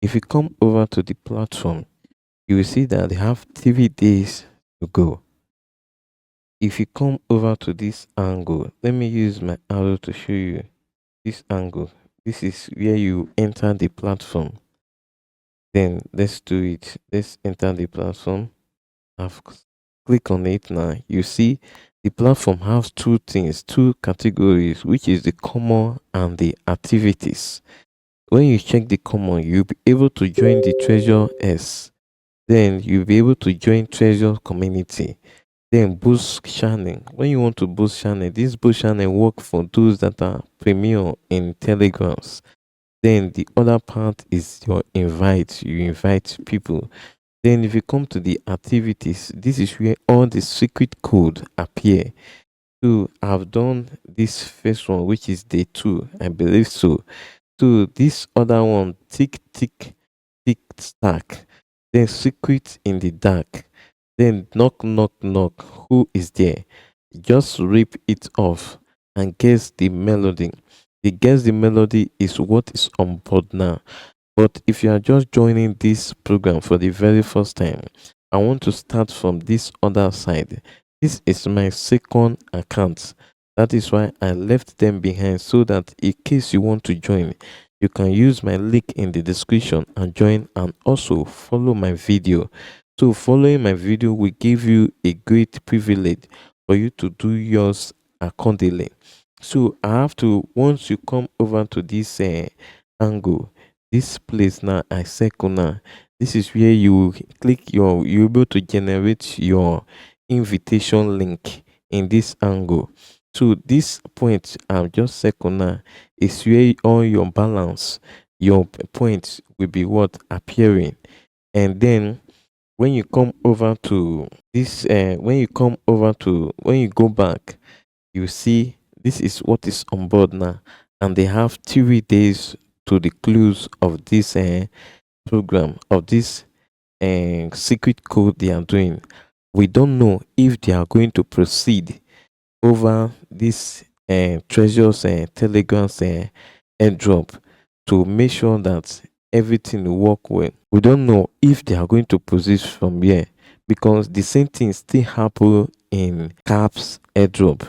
If you come over to the platform, you will see that they have 3 days to go. If you come over to this angle, let me use my arrow to show you this angle. This is where you enter the platform. Then let's do it. Let's enter the platform. I've click on it now. You see the platform has two things, two categories, which is the common and the activities. When you check the common, you'll be able to join the Treasure S. Then you'll be able to join Treasure Community. Then boost channel. When you want to boost channel, this boost channel work for those that are premier in telegrams. Then the other part is your invite. You invite people. Then if you come to the activities, this is where all the secret code appear. So I've done this first one, which is day 2, I believe so. So this other one, tick tick tick stack. Then secret in the dark. Then knock knock knock. Who is there? Just rip it off and guess the melody. The guess the melody is what is on board now. But if you are just joining this program for the very first time, I want to start from this other side. This is my second account. That is why I left them behind so that in case you want to join, you can use my link in the description and join and also follow my video. So following my video will give you a great privilege for you to do yours accordingly. So I have to, once you come over to this angle, this place now, I circle now, this is where you click your, you're able to generate your invitation link in this angle. So this point I'm just circle now is where all your balance, your points will be what appearing. And then when you come over to this when you come over to, when you go back, you see this is what is on board now, and they have 3 days to the close of this program, of this secret code they are doing. We don't know if they are going to proceed over this treasures telegrams airdrop to make sure that everything will work well. We don't know if they are going to proceed from here, because the same thing still happen in caps airdrop,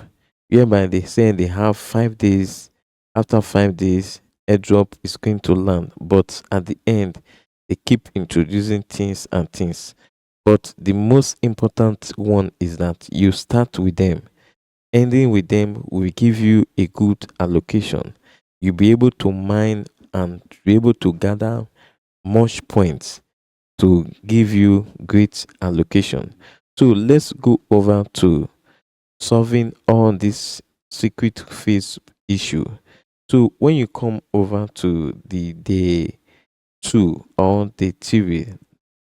whereby they say they have 5 days. After 5 days, airdrop is going to land, but at the end they keep introducing things and things. But the most important one is that you start with them. Ending with them will give you a good allocation. You'll be able to mine and be able to gather much points to give you great allocation. So let's go over to solving all this secret phase issue. So when you come over to the day 2 or day 3,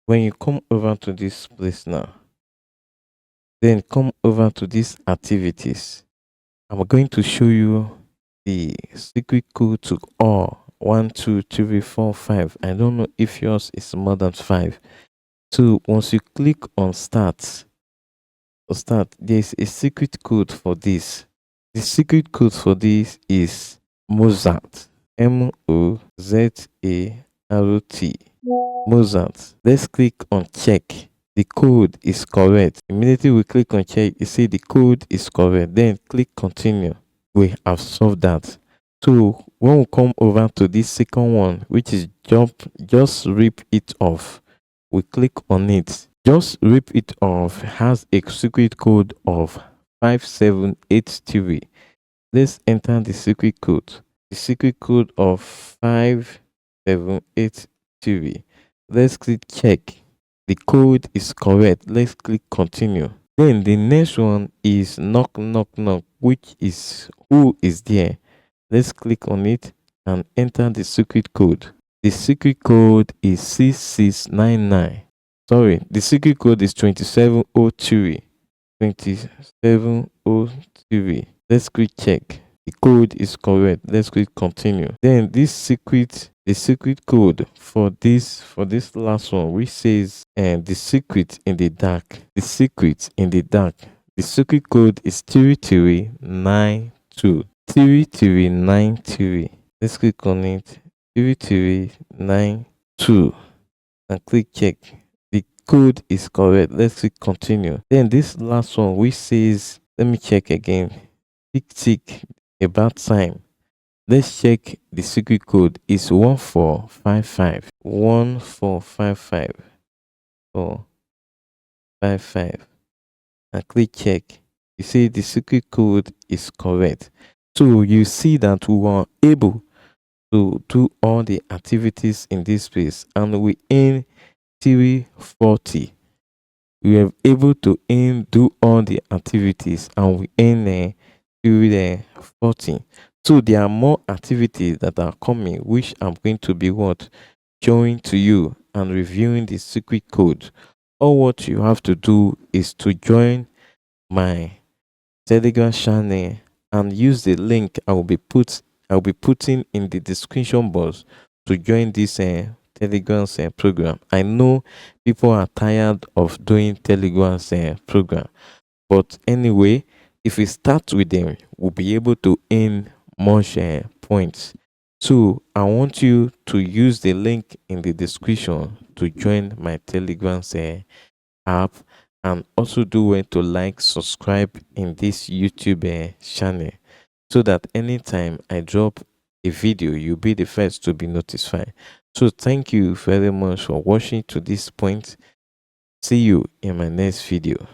when you come over to this place now, then come over to these activities. I'm going to show you the secret code to all 1, 2, 3, 4, 5. I don't know if yours is more than 5. So once you click on start, there's a secret code for this. The secret code for this is Mozart. Mozart. Mozart. Let's click on check. The code is correct. Immediately we click on check, you see the code is correct. Then click continue. We have solved that. So when we come over to this second one, which is jump, just rip it off. We click on it. Just rip it off has a secret code of 5783. Let's enter the secret code. The secret code of 5783. Let's click check. The code is correct. Let's click continue. Then the next one is knock knock knock, which is who is there. Let's click on it and enter the secret code. The secret code is 6699. Sorry, the secret code is 2703. 2703. Let's click check. The code is correct. Let's click continue. Then the secret code for this last one, which says the secret in the dark. The secret in the dark. The secret code is 3392. 3393. Let's click on it. 3392. 2 and click check. The code is correct. Let's click continue. Then this last one which says, let me check again. Tick about time. Let's check the secret code is 1455. 1455. 455 and click check. You see the secret code is correct. So you see that we were able to do all the activities in this space and we earn 340. We were able to do all the activities and we earn 340. So there are more activities that are coming which I'm going to be showing to you and reviewing the secret code. All what you have to do is to join my Telegram channel and use the link I'll be putting in the description box to join this Telegram program. I know people are tired of doing Telegram program, but anyway, if we start with them, we'll be able to earn much points. So I want you to use the link in the description to join my Telegram app, and also do well to like, subscribe in this YouTube channel so that anytime I drop a video, you'll be the first to be notified. So thank you very much for watching to this point. See you in my next video.